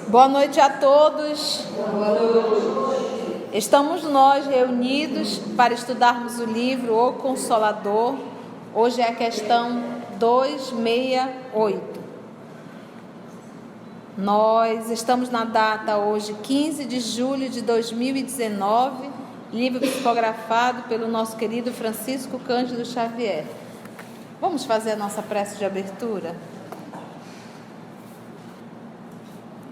Boa noite a todos. Estamos nós reunidos para estudarmos o livro O Consolador. Hoje é a questão 268. Nós estamos na data hoje, 15 de julho de 2019, livro psicografado pelo nosso querido Francisco Cândido Xavier. Vamos fazer a nossa prece de abertura?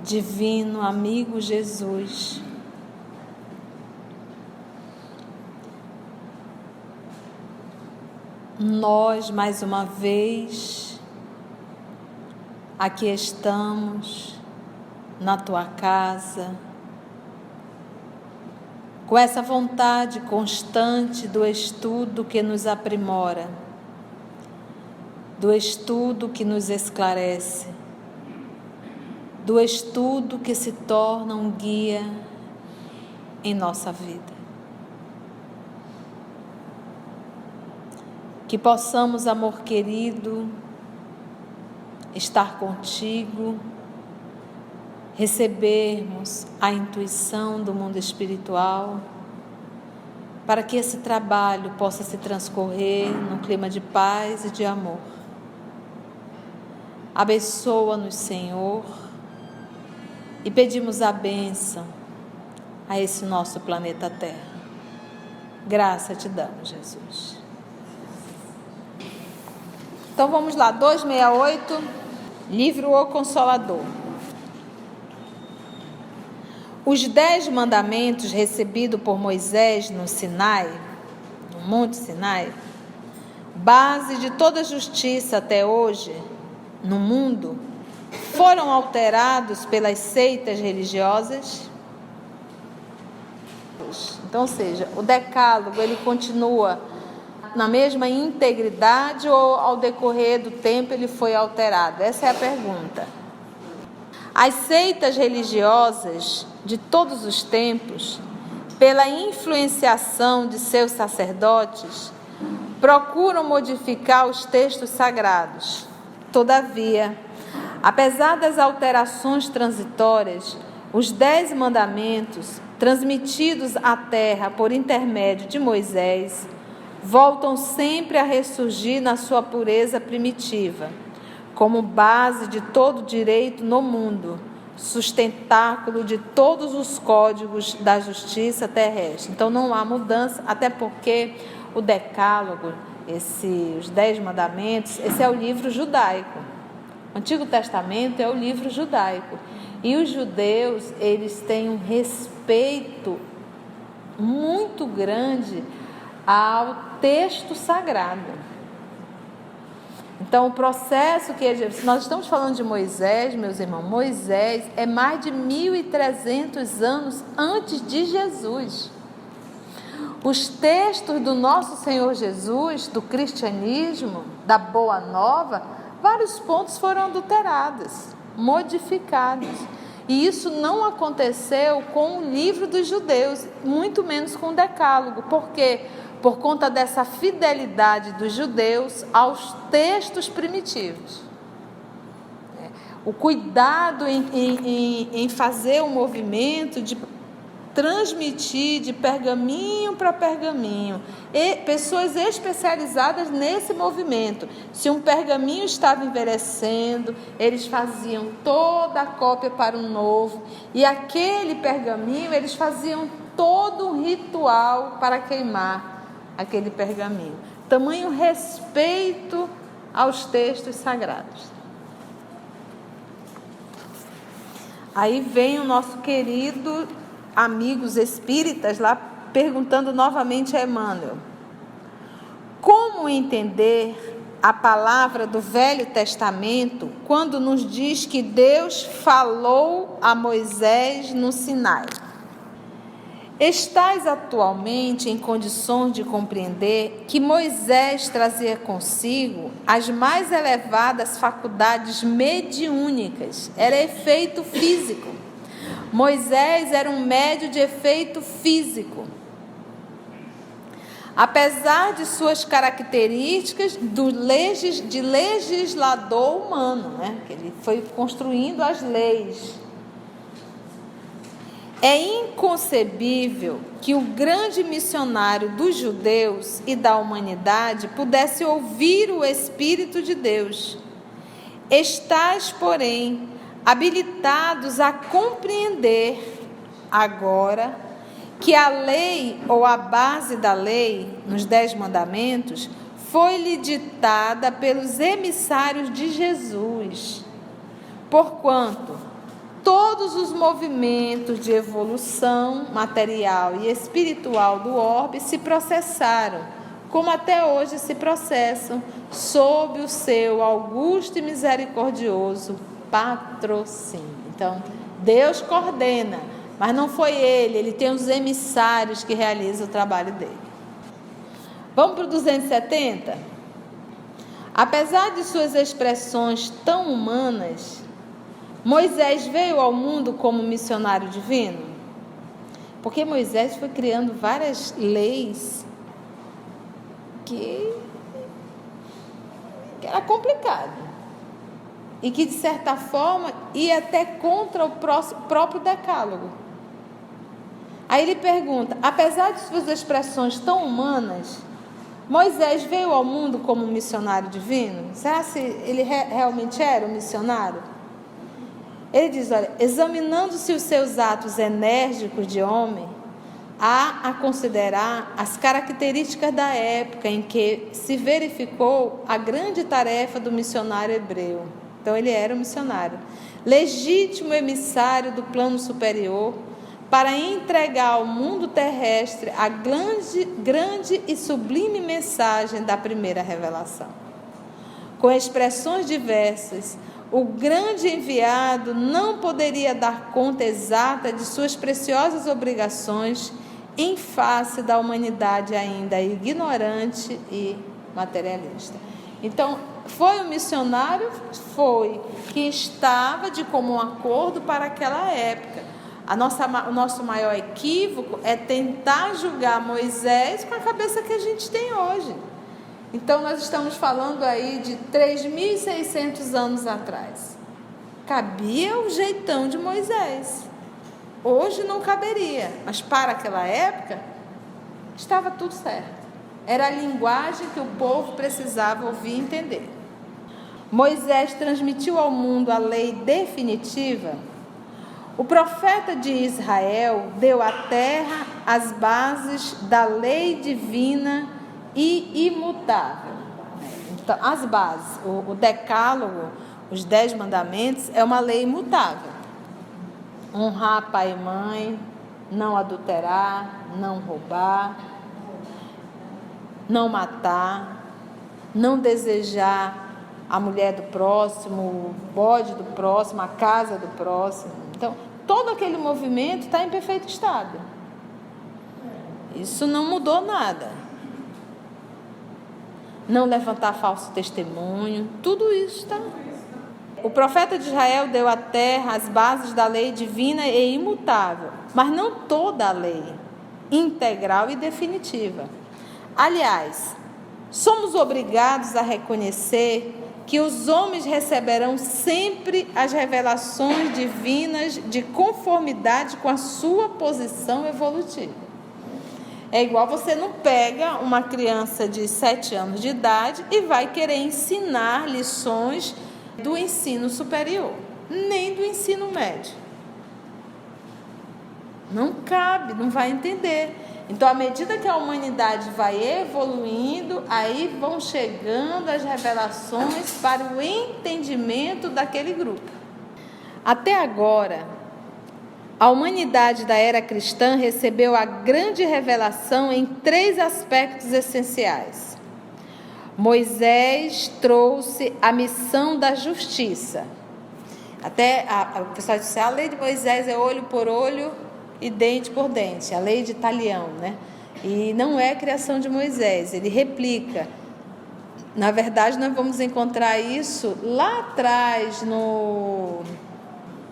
Divino amigo Jesus, nós mais uma vez aqui estamos na tua casa, com essa vontade constante do estudo que nos aprimora, do estudo que nos esclarece, do estudo que se torna um guia em nossa vida. Que possamos, amor querido, estar contigo, recebermos a intuição do mundo espiritual, para que esse trabalho possa se transcorrer num clima de paz e de amor. Abençoa-nos, Senhor, e pedimos a bênção a esse nosso planeta Terra. Graça te damos, Jesus. Então vamos lá, 268, livro O Consolador. Os 10 mandamentos recebidos por Moisés no Sinai, no Monte Sinai, base de toda a justiça até hoje no mundo, foram alterados pelas seitas religiosas? Então, ou seja, o decálogo, ele continua na mesma integridade ou ao decorrer do tempo ele foi alterado? Essa é a pergunta. As seitas religiosas de todos os tempos, pela influenciação de seus sacerdotes, procuram modificar os textos sagrados. Todavia, apesar das alterações transitórias, os 10 mandamentos, transmitidos à terra por intermédio de Moisés, voltam sempre a ressurgir na sua pureza primitiva, como base de todo direito no mundo, sustentáculo de todos os códigos da justiça terrestre. Então não há mudança, até porque o decálogo, os 10 mandamentos, esse é o livro judaico. O Antigo Testamento é o livro judaico. E os judeus, eles têm um respeito muito grande ao texto sagrado. Então, o processo se nós estamos falando de Moisés, meus irmãos, Moisés é mais de 1.300 anos antes de Jesus. Os textos do nosso Senhor Jesus, do cristianismo, da Boa Nova, vários pontos foram adulterados, modificados. E isso não aconteceu com o livro dos judeus, muito menos com o decálogo. Por quê? Por conta dessa fidelidade dos judeus aos textos primitivos. O cuidado em fazer um movimento de transmitir de pergaminho para pergaminho, e pessoas especializadas nesse movimento. Se um pergaminho estava envelhecendo, eles faziam toda a cópia para um novo, e aquele pergaminho, eles faziam todo um ritual para queimar aquele pergaminho. Tamanho respeito aos textos sagrados. Aí vem o nosso querido amigos espíritas lá perguntando novamente a Emmanuel: como entender a palavra do Velho Testamento quando nos diz que Deus falou a Moisés no Sinai? Estais atualmente em condições de compreender que Moisés trazia consigo as mais elevadas faculdades mediúnicas, era efeito físico. Moisés era um médium de efeito físico. Apesar de suas características de legislador humano, né? Que ele foi construindo as leis. É inconcebível que o grande missionário dos judeus e da humanidade pudesse ouvir o Espírito de Deus. Estais, porém, habilitados a compreender agora que a lei ou a base da lei, nos 10 mandamentos, foi-lhe ditada pelos emissários de Jesus. Porquanto todos os movimentos de evolução material e espiritual do orbe se processaram, como até hoje se processam, sob o seu augusto e misericordioso patrocínio. Então, Deus coordena, mas não foi ele tem os emissários que realizam o trabalho dele. Vamos para o 270? Apesar de suas expressões tão humanas, Moisés veio ao mundo como missionário divino? Porque Moisés foi criando várias leis que era complicado. E que, de certa forma, ia até contra o próprio decálogo. Aí ele pergunta, apesar de suas expressões tão humanas, Moisés veio ao mundo como missionário divino? Será que ele realmente era um missionário? Ele diz, olha, examinando-se os seus atos enérgicos de homem, há a considerar as características da época em que se verificou a grande tarefa do missionário hebreu. Então, ele era um missionário, legítimo emissário do plano superior, para entregar ao mundo terrestre a grande e sublime mensagem da primeira revelação. Com expressões diversas, o grande enviado não poderia dar conta exata de suas preciosas obrigações em face da humanidade ainda ignorante e materialista. Então, foi um missionário? Foi, que estava de comum acordo para aquela época. O nosso maior equívoco é tentar julgar Moisés com a cabeça que a gente tem hoje. Então, nós estamos falando aí de 3.600 anos atrás. Cabia o jeitão de Moisés. Hoje não caberia, mas para aquela época, estava tudo certo. Era a linguagem que o povo precisava ouvir e entender. Moisés transmitiu ao mundo a lei definitiva. O profeta de Israel deu à terra as bases da lei divina e imutável. Então, as bases, o decálogo, os 10 mandamentos, é uma lei imutável. Honrar pai e mãe, não adulterar, não roubar, não matar, não desejar a mulher do próximo, o bode do próximo, a casa do próximo. Então, todo aquele movimento está em perfeito estado. Isso não mudou nada. Não levantar falso testemunho, tudo isso está. O profeta de Israel deu à terra as bases da lei divina e imutável, mas não toda a lei, integral e definitiva. Aliás, somos obrigados a reconhecer que os homens receberão sempre as revelações divinas de conformidade com a sua posição evolutiva. É igual você não pega uma criança de 7 anos de idade e vai querer ensinar lições do ensino superior, nem do ensino médio. Não cabe, não vai entender. Então, à medida que a humanidade vai evoluindo, aí vão chegando as revelações para o entendimento daquele grupo. Até agora, a humanidade da era cristã recebeu a grande revelação em 3 aspectos essenciais. Moisés trouxe a missão da justiça. Até o pessoal disse, a lei de Moisés é olho por olho e dente por dente, a lei de Talião, né? E não é criação de Moisés, ele replica. Na verdade, nós vamos encontrar isso lá atrás no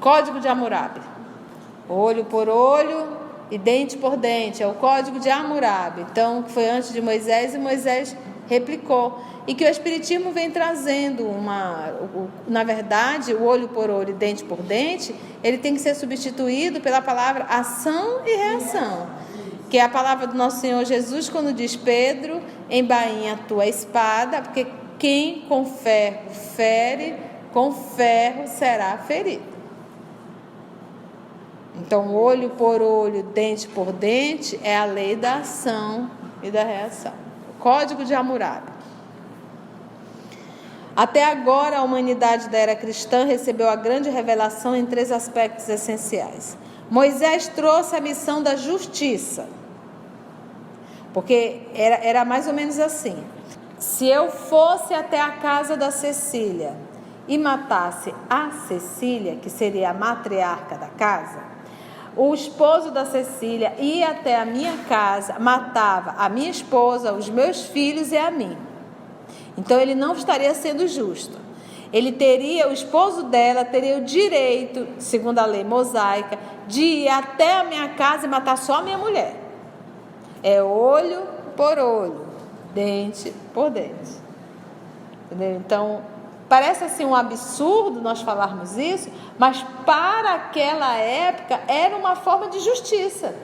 Código de Hammurabi. Olho por olho e dente por dente, é o Código de Hammurabi. Então, que foi antes de Moisés, e Moisés replicou. E que o Espiritismo vem trazendo na verdade, o olho por olho e dente por dente, ele tem que ser substituído pela palavra ação e reação, que é a palavra do nosso Senhor Jesus, quando diz: Pedro, embainha a tua espada, porque quem com ferro fere, com ferro será ferido. Então, olho por olho, dente por dente, é a lei da ação e da reação. O Código de Hammurabi. Até agora, a humanidade da era cristã recebeu a grande revelação em 3 aspectos essenciais. Moisés trouxe a missão da justiça, porque era mais ou menos assim: se eu fosse até a casa da Cecília e matasse a Cecília, que seria a matriarca da casa, o esposo da Cecília ia até a minha casa, matava a minha esposa, os meus filhos e a mim. Então ele não estaria sendo justo. O esposo dela teria o direito, segundo a lei mosaica, de ir até a minha casa e matar só a minha mulher. É olho por olho, dente por dente. Entendeu? Então, parece assim um absurdo nós falarmos isso, mas para aquela época era uma forma de justiça.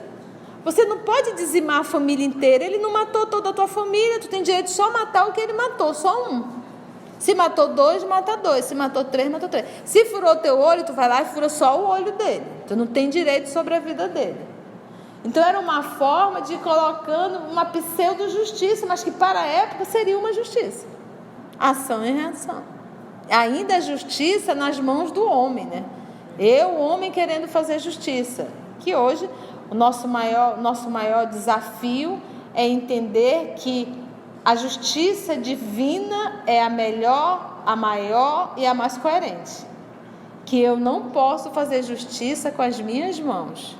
Você não pode dizimar a família inteira. Ele não matou toda a tua família, tu tem direito de só matar o que ele matou, só um. Se matou 2, mata 2. Se matou 3, mata 3. Se furou teu olho, tu vai lá e fura só o olho dele. Tu não tem direito sobre a vida dele. Então era uma forma de ir colocando uma pseudo-justiça, mas que para a época seria uma justiça. Ação e reação. Ainda a justiça nas mãos do homem, né? O homem querendo fazer justiça. Que hoje o nosso maior desafio é entender que a justiça divina é a melhor, a maior e a mais coerente. Que eu não posso fazer justiça com as minhas mãos.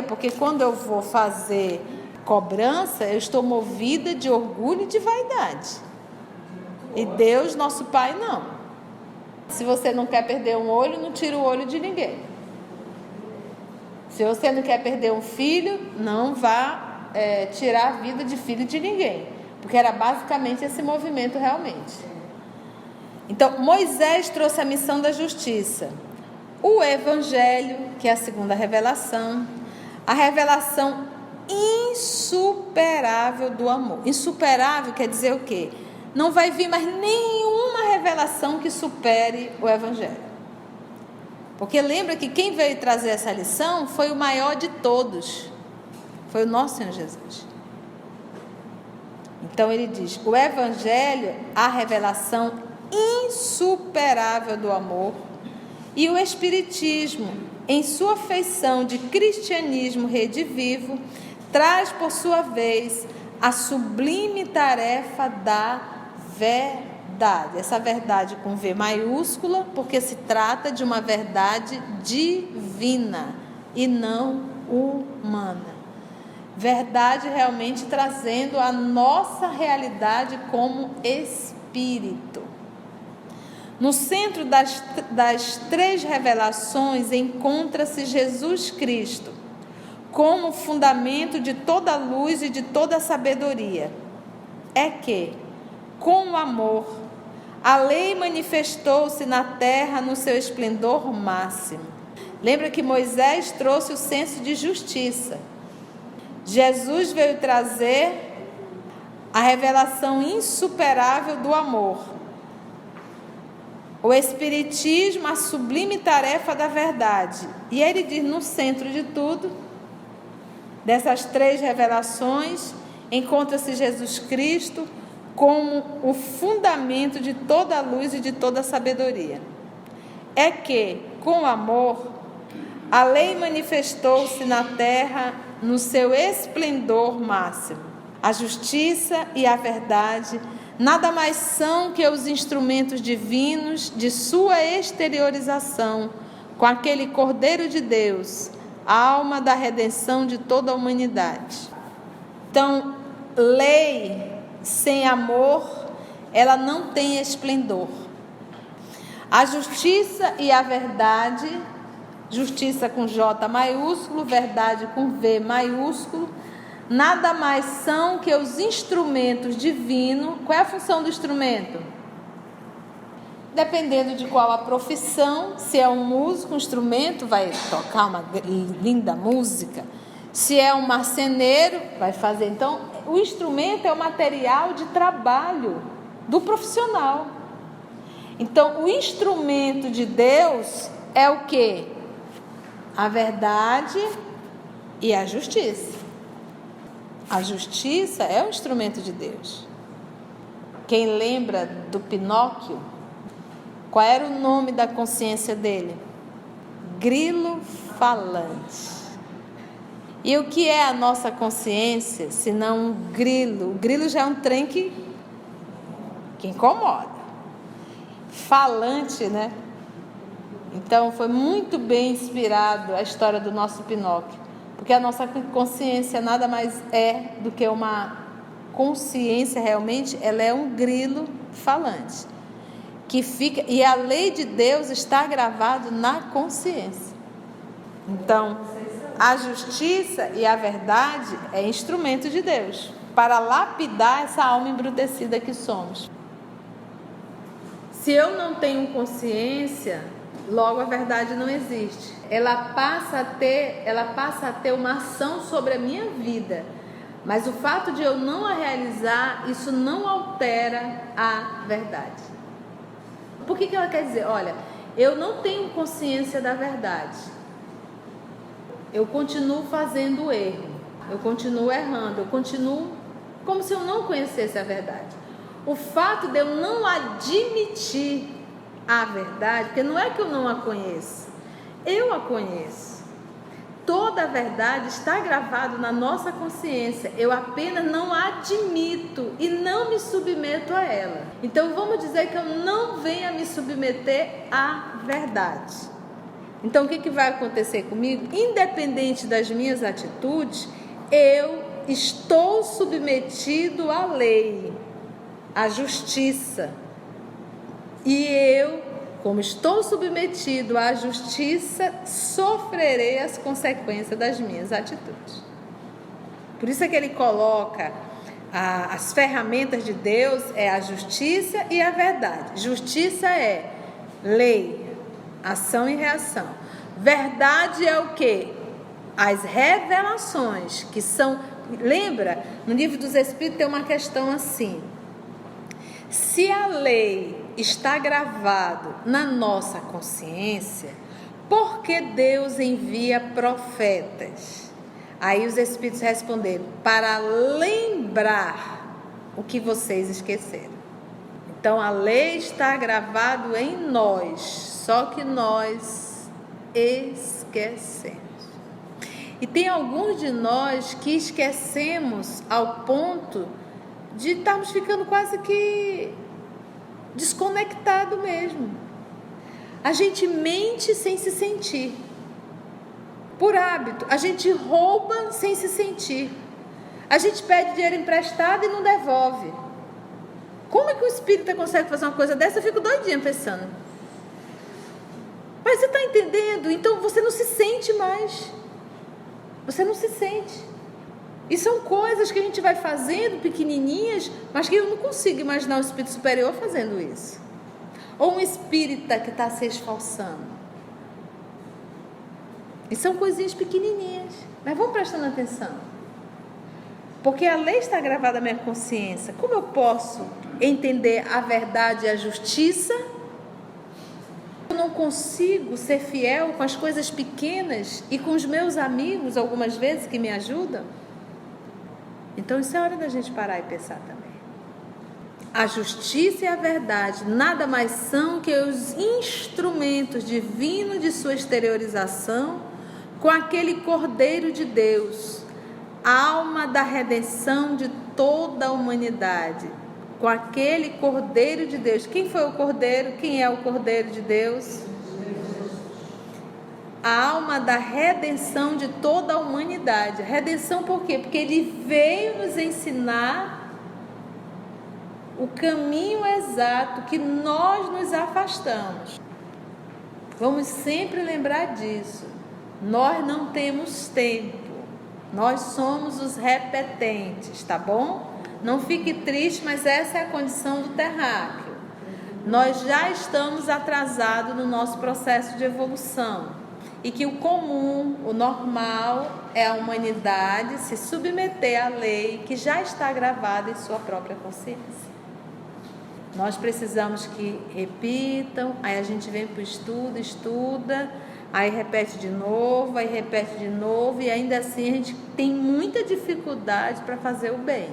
Porque quando eu vou fazer cobrança, eu estou movida de orgulho e de vaidade. E Deus, nosso Pai, não. Se você não quer perder um olho, não tira o olho de ninguém. Se você não quer perder um filho, não vá tirar a vida de filho de ninguém. Porque era basicamente esse movimento realmente. Então, Moisés trouxe a missão da justiça. O Evangelho, que é a segunda revelação, a revelação insuperável do amor. Insuperável quer dizer o quê? Não vai vir mais nenhuma revelação que supere o Evangelho. Porque lembra que quem veio trazer essa lição foi o maior de todos. Foi o nosso Senhor Jesus. Então ele diz: o Evangelho, a revelação insuperável do amor, e o Espiritismo, em sua feição de cristianismo redivivo, traz por sua vez a sublime tarefa da verdade. Essa verdade com V maiúscula, porque se trata de uma verdade divina e não humana. Verdade realmente trazendo a nossa realidade como espírito. No centro das 3 revelações encontra-se Jesus Cristo, como fundamento de toda a luz e de toda a sabedoria. É que, com o amor, a lei manifestou-se na terra no seu esplendor máximo. Lembra que Moisés trouxe o senso de justiça. Jesus veio trazer a revelação insuperável do amor. O Espiritismo, a sublime tarefa da verdade. E ele diz: no centro de tudo, dessas 3 revelações, encontra-se Jesus Cristo como o fundamento de toda a luz e de toda a sabedoria. É que, com amor, a lei manifestou-se na terra no seu esplendor máximo. A justiça e a verdade nada mais são que os instrumentos divinos de sua exteriorização com aquele Cordeiro de Deus, alma da redenção de toda a humanidade. Então, lei sem amor, ela não tem esplendor. A justiça e a verdade, justiça com J maiúsculo, verdade com V maiúsculo, nada mais são que os instrumentos divinos. Qual é a função do instrumento? Dependendo de qual a profissão, se é um músico, um instrumento, vai tocar uma linda música. Se é um marceneiro, vai fazer. Então, o instrumento é o material de trabalho do profissional. Então, o instrumento de Deus é o quê? A verdade e a justiça. A justiça é o instrumento de Deus. Quem lembra do Pinóquio? Qual era o nome da consciência dele? Grilo falante. E o que é a nossa consciência, se não um grilo? O grilo já é um trem que incomoda. Falante, né? Então, foi muito bem inspirado a história do nosso Pinóquio. Porque a nossa consciência nada mais é do que uma consciência, realmente, ela é um grilo falante. Que fica, e a lei de Deus está gravada na consciência. Então, a justiça e a verdade é instrumento de Deus para lapidar essa alma embrutecida que somos. Se eu não tenho consciência, logo a verdade não existe. Ela passa a ter uma ação sobre a minha vida. Mas o fato de eu não a realizar, isso não altera a verdade. Por que ela quer dizer? Olha, eu não tenho consciência da verdade. Eu continuo fazendo erro. Eu continuo errando. Eu continuo como se eu não conhecesse a verdade. O fato de eu não admitir a verdade, porque não é que eu não a conheço, eu a conheço. Toda a verdade está gravada na nossa consciência. Eu apenas não admito e não me submeto a ela. Então vamos dizer que eu não venha me submeter à verdade. Então o que vai acontecer comigo? Independente das minhas atitudes, eu estou submetido à lei, à justiça. E eu, como estou submetido à justiça, sofrerei as consequências das minhas atitudes. Por isso é que ele coloca as ferramentas de Deus, é a justiça e a verdade. Justiça é lei, ação e reação. Verdade é o quê? As revelações, que são... Lembra? No Livro dos Espíritos tem uma questão assim. Se a lei está gravado na nossa consciência, por que Deus envia profetas? Aí os Espíritos responderam: para lembrar o que vocês esqueceram. Então a lei está gravada em nós, só que nós esquecemos. E tem alguns de nós que esquecemos ao ponto de estarmos ficando quase que desconectado mesmo. A gente mente sem se sentir. Por hábito, a gente rouba sem se sentir. A gente pede dinheiro emprestado e não devolve. Como é que o espírita consegue fazer uma coisa dessa? Eu fico doidinha pensando. Mas você está entendendo? Então você não se sente mais. Você não se sente. E são coisas que a gente vai fazendo pequenininhas, mas que eu não consigo imaginar um espírito superior fazendo isso. Ou um espírita que está se esforçando. E são coisinhas pequenininhas. Mas vamos prestando atenção. Porque a lei está gravada na minha consciência. Como eu posso entender a verdade e a justiça? Eu não consigo ser fiel com as coisas pequenas e com os meus amigos, algumas vezes, que me ajudam. Então isso é hora da gente parar e pensar também. A justiça e a verdade nada mais são que os instrumentos divinos de sua exteriorização com aquele Cordeiro de Deus, alma da redenção de toda a humanidade, com aquele Cordeiro de Deus. Quem foi o Cordeiro? Quem é o Cordeiro de Deus? a alma da redenção de toda a humanidade. Redenção por quê? Porque ele veio nos ensinar o caminho exato que nós nos afastamos. Vamos sempre lembrar disso. Nós não temos tempo. Nós somos os repetentes, tá bom? Não fique triste, mas essa é a condição do terráqueo. Nós já estamos atrasados no nosso processo de evolução. E que o comum, o normal, é a humanidade se submeter à lei que já está gravada em sua própria consciência. Nós precisamos que repitam, aí a gente vem para o estudo, estuda, aí repete de novo, e ainda assim a gente tem muita dificuldade para fazer o bem.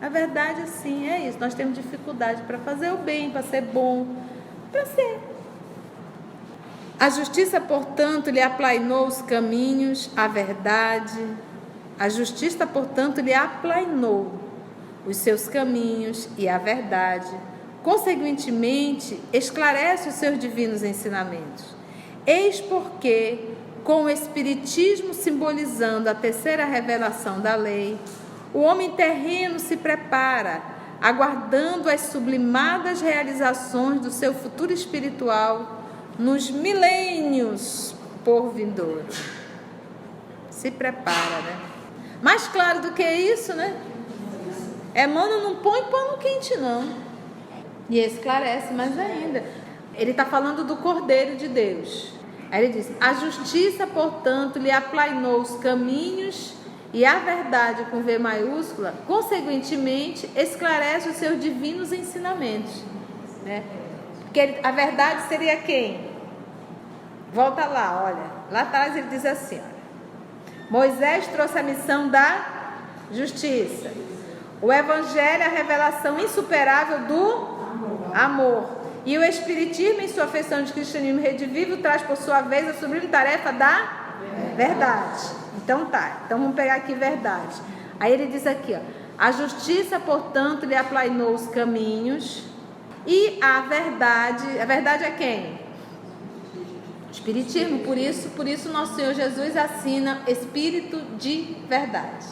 A verdade, assim, é isso. Nós temos dificuldade para fazer o bem, para ser bom, para ser. A justiça, portanto, lhe aplainou os caminhos, a verdade. A justiça, portanto, lhe aplainou os seus caminhos e a verdade. Consequentemente, esclarece os seus divinos ensinamentos. Eis porque, com o Espiritismo simbolizando a terceira revelação da lei, o homem terreno se prepara, aguardando as sublimadas realizações do seu futuro espiritual nos milênios por vindouro. Se prepara, né? Mais claro do que isso, né? Emmanuel não põe pano quente, não. E esclarece mais ainda. Ele está falando do Cordeiro de Deus. Aí ele diz: a justiça, portanto, lhe aplainou os caminhos e a verdade, com V maiúscula, consequentemente, esclarece os seus divinos ensinamentos. Né? Porque a verdade seria quem? Volta lá, olha. Lá atrás ele diz assim, olha. Moisés trouxe a missão da justiça. O Evangelho é a revelação insuperável do amor. E o Espiritismo, em sua feição de cristianismo redivivo, traz por sua vez a sublime tarefa da verdade. Então tá, então vamos pegar aqui verdade. Aí ele diz aqui, ó, a justiça, portanto, lhe aplainou os caminhos e a verdade é quem? Espiritismo, por isso nosso Senhor Jesus assina Espírito de verdade.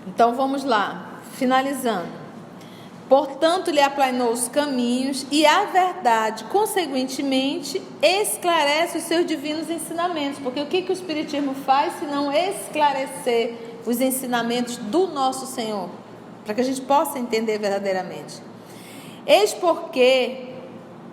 Então vamos lá, finalizando. Portanto, lhe aplainou os caminhos e a verdade, consequentemente, esclarece os seus divinos ensinamentos. Porque o que o Espiritismo faz se não esclarecer os ensinamentos do nosso Senhor? Para que a gente possa entender verdadeiramente. Eis porque,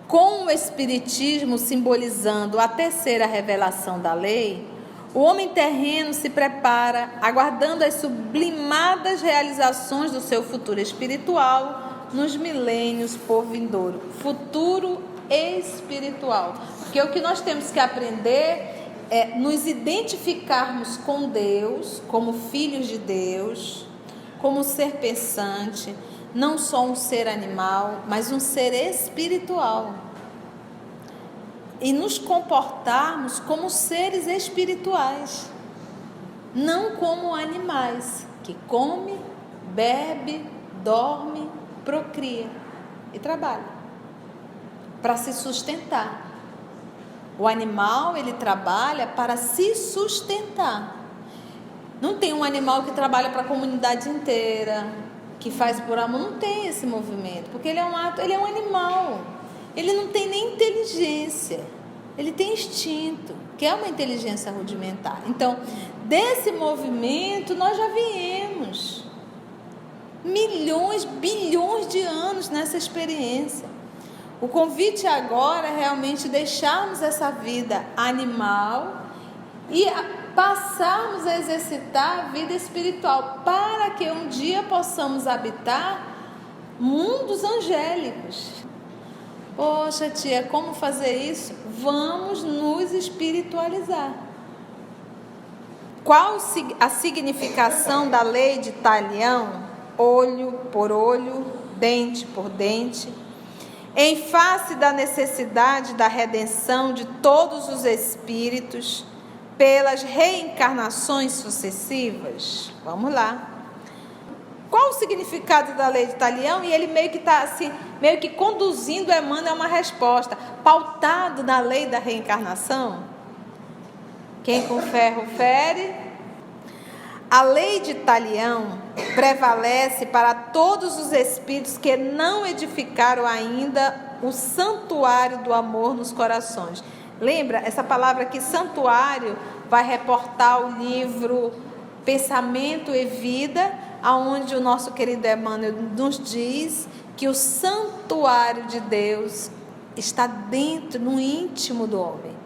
com o Espiritismo simbolizando a terceira revelação da lei, o homem terreno se prepara, aguardando as sublimadas realizações do seu futuro espiritual nos milênios por vindouro. Futuro espiritual. Porque o que nós temos que aprender é nos identificarmos com Deus, como filhos de Deus, como ser pensante, não só um ser animal, mas um ser espiritual. E nos comportarmos como seres espirituais, não como animais, que come, bebe, dorme, procria e trabalha para se sustentar. O animal, ele trabalha para se sustentar. Não tem um animal que trabalha para a comunidade inteira, que faz por amor, não tem esse movimento, porque ele é um animal. Ele não tem nem inteligência, ele tem instinto, que é uma inteligência rudimentar. Então, desse movimento nós já viemos milhões, bilhões de anos nessa experiência. O convite agora é realmente deixarmos essa vida animal e passarmos a exercitar a vida espiritual, para que um dia possamos habitar mundos angélicos. Poxa, tia, como fazer isso? Vamos nos espiritualizar. Qual a significação da lei de Talião? Olho por olho, dente por dente. Em face da necessidade da redenção de todos os espíritos pelas reencarnações sucessivas. Vamos lá. Qual o significado da lei de Talião? E ele meio que está assim, meio que conduzindo Emmanuel a uma resposta, pautado na lei da reencarnação. Quem com ferro fere. A lei de Talião prevalece para todos os espíritos que não edificaram ainda o santuário do amor nos corações. Lembra, essa palavra aqui, santuário, vai reportar o livro Pensamento e Vida, onde o nosso querido Emmanuel nos diz que o santuário de Deus está dentro, no íntimo do homem.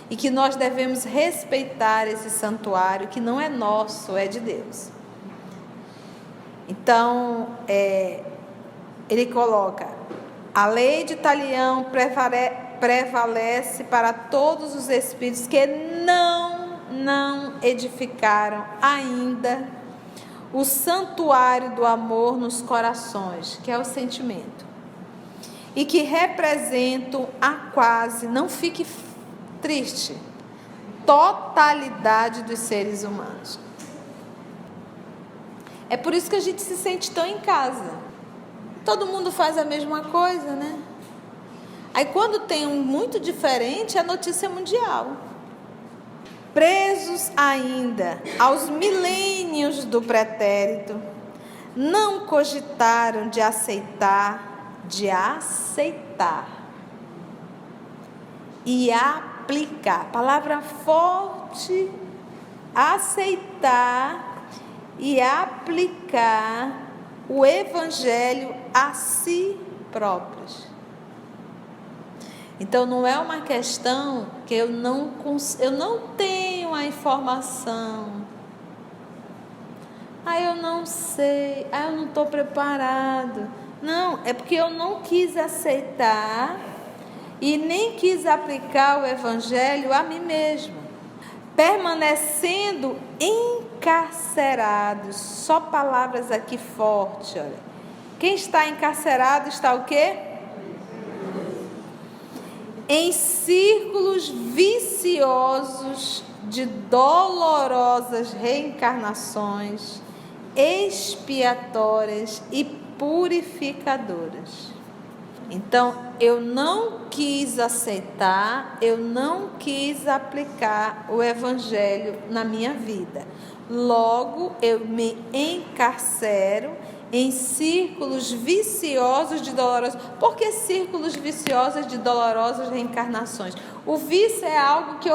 E que nós devemos respeitar esse santuário, que não é nosso, é de Deus. Então, ele coloca, a lei de Talião prevalece para todos os espíritos que não edificaram ainda o santuário do amor nos corações, que é o sentimento, e que representam a quase, não fique triste, totalidade dos seres humanos. É por isso que a gente se sente tão em casa. Todo mundo faz a mesma coisa, né? Aí quando tem um muito diferente, a notícia é mundial. Presos ainda aos milênios do pretérito, não cogitaram de aceitar e aplicar. Palavra forte, aceitar e aplicar o Evangelho a si próprios. Então não é uma questão que eu não tenho a informação. Eu não sei, eu não estou preparado. Não, é porque eu não quis aceitar e nem quis aplicar o Evangelho a mim mesmo, permanecendo encarcerados. Só palavras aqui fortes, olha. Quem está encarcerado está o quê? Em círculos viciosos de dolorosas reencarnações expiatórias e purificadoras. Então, eu não quis aceitar, eu não quis aplicar o Evangelho na minha vida. Logo, eu me encarcero em círculos viciosos de dolorosas. Por que círculos viciosos de dolorosas reencarnações? O vício é algo que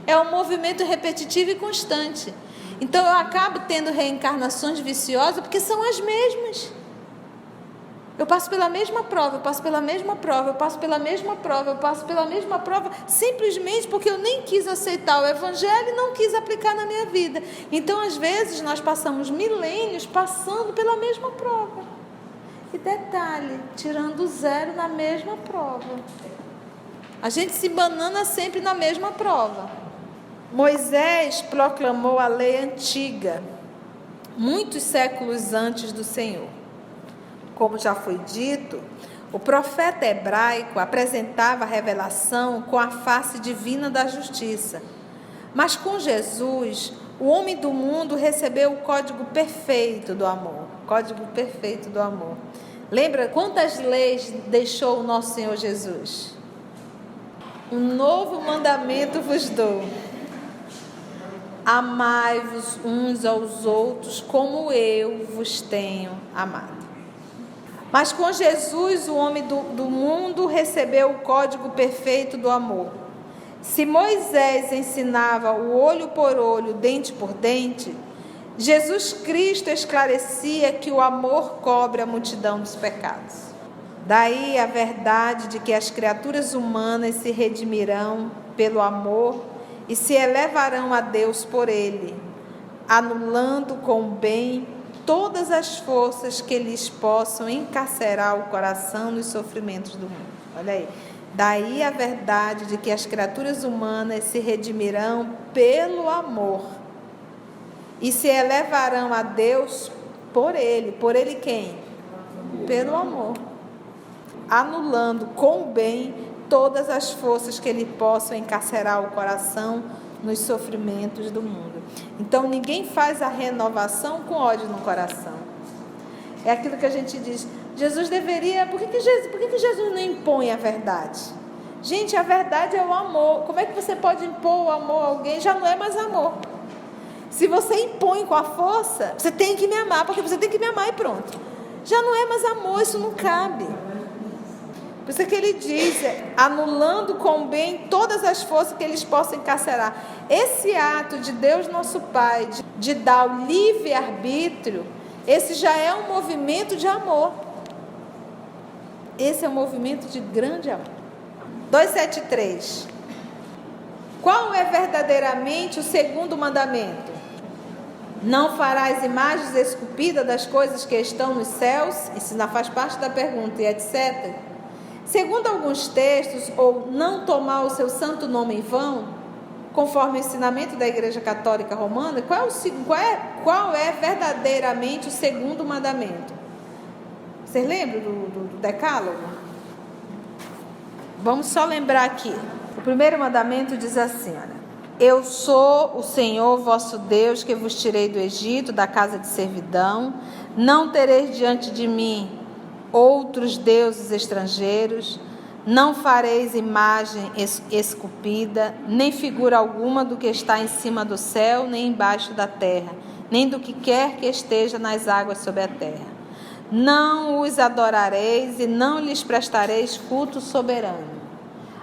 é um movimento repetitivo e constante. Então eu acabo tendo reencarnações viciosas porque são as mesmas. Eu passo pela mesma prova, eu passo pela mesma prova, eu passo pela mesma prova, eu passo pela mesma prova, simplesmente porque eu nem quis aceitar o Evangelho e não quis aplicar na minha vida. Então, às vezes, nós passamos milênios passando pela mesma prova. E detalhe, tirando zero na mesma prova. A gente se banana sempre na mesma prova. Moisés proclamou a lei antiga, muitos séculos antes do Senhor. Como já foi dito, o profeta hebraico apresentava a revelação com a face divina da justiça. Mas com Jesus, o homem do mundo recebeu o código perfeito do amor. Código perfeito do amor. Lembra quantas leis deixou o nosso Senhor Jesus? Um novo mandamento vos dou. Amai-vos uns aos outros como eu vos tenho amado. Mas com Jesus, o homem do mundo recebeu o código perfeito do amor. Se Moisés ensinava o olho por olho, dente por dente, Jesus Cristo esclarecia que o amor cobre a multidão dos pecados. Daí a verdade de que as criaturas humanas se redimirão pelo amor e se elevarão a Deus por ele, anulando com o bem todas as forças que lhes possam encarcerar o coração nos sofrimentos do mundo. Olha aí. Daí a verdade de que as criaturas humanas se redimirão pelo amor e se elevarão a Deus por ele. Por ele quem? Pelo amor. Anulando com o bem todas as forças que lhe possam encarcerar o coração nos sofrimentos do mundo. Então ninguém faz a renovação com ódio no coração. É aquilo que a gente diz, Jesus deveria... Por que Jesus não impõe a verdade? Gente, a verdade é o amor. Como é que você pode impor o amor a alguém? Já não é mais amor. Se você impõe com a força, você tem que me amar, porque você tem que me amar e pronto. Já não é mais amor, isso não cabe. Por isso que ele diz, anulando com o bem todas as forças que eles possam encarcerar. Esse ato de Deus nosso Pai, de dar o livre-arbítrio, esse já é um movimento de amor. Esse é um movimento de grande amor. 273. Qual é verdadeiramente o segundo mandamento? Não farás imagens esculpidas das coisas que estão nos céus, isso não faz parte da pergunta, e etc. Segundo alguns textos, ou não tomar o seu santo nome em vão, conforme o ensinamento da Igreja Católica Romana, qual é verdadeiramente o segundo mandamento? Vocês lembram do Decálogo? Vamos só lembrar aqui. O primeiro mandamento diz assim, olha: eu sou o Senhor vosso Deus, que vos tirei do Egito, da casa de servidão. Não tereis diante de mim outros deuses estrangeiros. Não fareis imagem esculpida, nem figura alguma do que está em cima do céu, nem embaixo da terra, nem do que quer que esteja nas águas sobre a terra. Não os adorareis e não lhes prestareis culto soberano.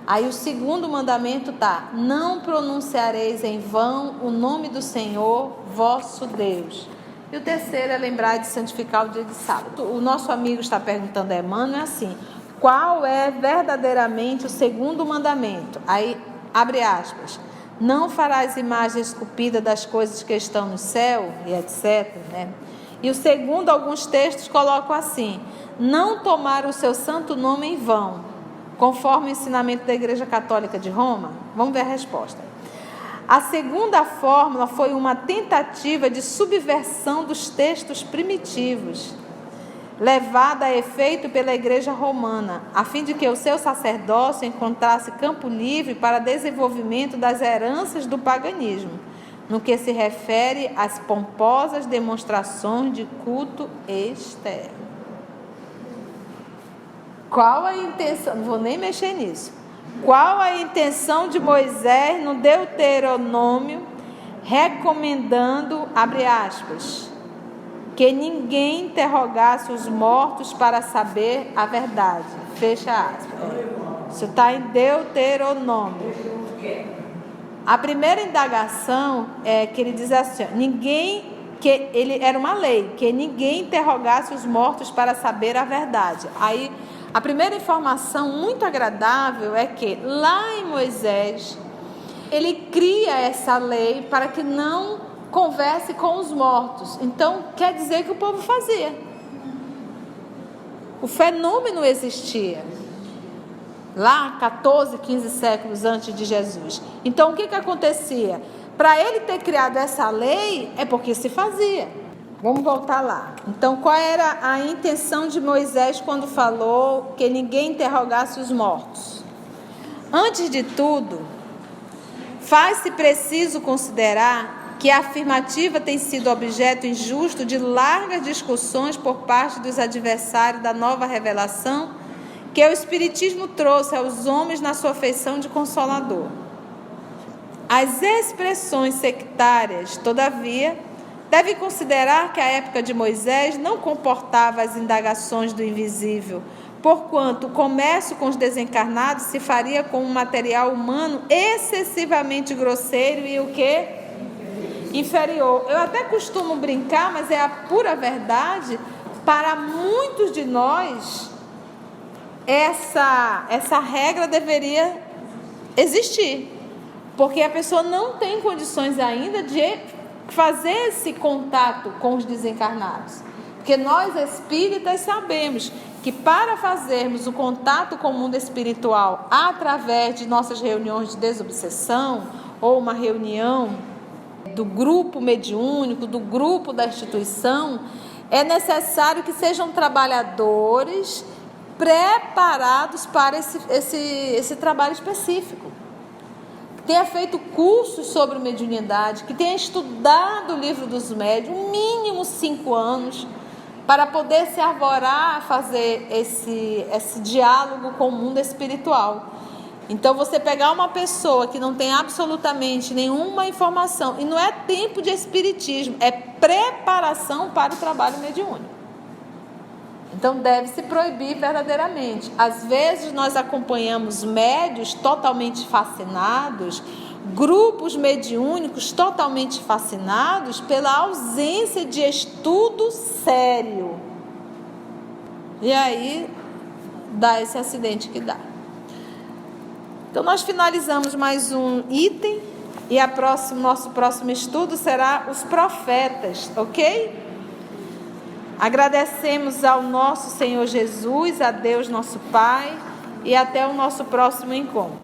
Aí o segundo mandamento está: não pronunciareis em vão o nome do Senhor vosso Deus. E o terceiro é lembrar de santificar o dia de sábado. O nosso amigo está perguntando a Emmanuel, é assim: qual é verdadeiramente o segundo mandamento? Aí, abre aspas, não farás imagem esculpida das coisas que estão no céu, e etc. Né? E o segundo, alguns textos colocam assim: não tomar o seu santo nome em vão, conforme o ensinamento da Igreja Católica de Roma. Vamos ver a resposta. A segunda fórmula foi uma tentativa de subversão dos textos primitivos, levada a efeito pela Igreja Romana, a fim de que o seu sacerdócio encontrasse campo livre para desenvolvimento das heranças do paganismo, no que se refere às pomposas demonstrações de culto externo. Qual a intenção? Não vou nem mexer nisso. Qual a intenção de Moisés no Deuteronômio, recomendando, abre aspas, que ninguém interrogasse os mortos para saber a verdade, fecha aspas. Isso está em Deuteronômio. A primeira indagação é que ele diz assim: ele era uma lei, que ninguém interrogasse os mortos para saber a verdade. Aí a primeira informação muito agradável é que lá em Moisés ele cria essa lei para que não converse com os mortos. Então quer dizer que o povo fazia. O fenômeno existia lá 14, 15 séculos antes de Jesus. Então o que acontecia? Para ele ter criado essa lei é porque se fazia. Vamos voltar lá. Então, qual era a intenção de Moisés quando falou que ninguém interrogasse os mortos? Antes de tudo, faz-se preciso considerar que a afirmativa tem sido objeto injusto de largas discussões por parte dos adversários da nova revelação que o Espiritismo trouxe aos homens na sua feição de consolador. As expressões sectárias, todavia, deve considerar que a época de Moisés não comportava as indagações do invisível, porquanto o comércio com os desencarnados se faria com um material humano excessivamente grosseiro e o que? Inferior. Eu até costumo brincar, mas é a pura verdade, para muitos de nós, essa regra deveria existir, porque a pessoa não tem condições ainda de fazer esse contato com os desencarnados, porque nós espíritas sabemos que para fazermos o contato com o mundo espiritual através de nossas reuniões de desobsessão ou uma reunião do grupo mediúnico, do grupo da instituição, é necessário que sejam trabalhadores preparados para esse trabalho específico. Tenha feito cursos sobre mediunidade, que tenha estudado o livro dos médiuns, mínimo 5 anos, para poder se arvorar a fazer esse diálogo com o mundo espiritual. Então, você pegar uma pessoa que não tem absolutamente nenhuma informação, e não é tempo de espiritismo, é preparação para o trabalho mediúnico. Então, deve se proibir verdadeiramente. Às vezes, nós acompanhamos médios totalmente fascinados, grupos mediúnicos totalmente fascinados pela ausência de estudo sério. E aí, dá esse acidente que dá. Então, nós finalizamos mais um item e nosso próximo estudo será os profetas, ok? Agradecemos ao nosso Senhor Jesus, a Deus nosso Pai, e até o nosso próximo encontro.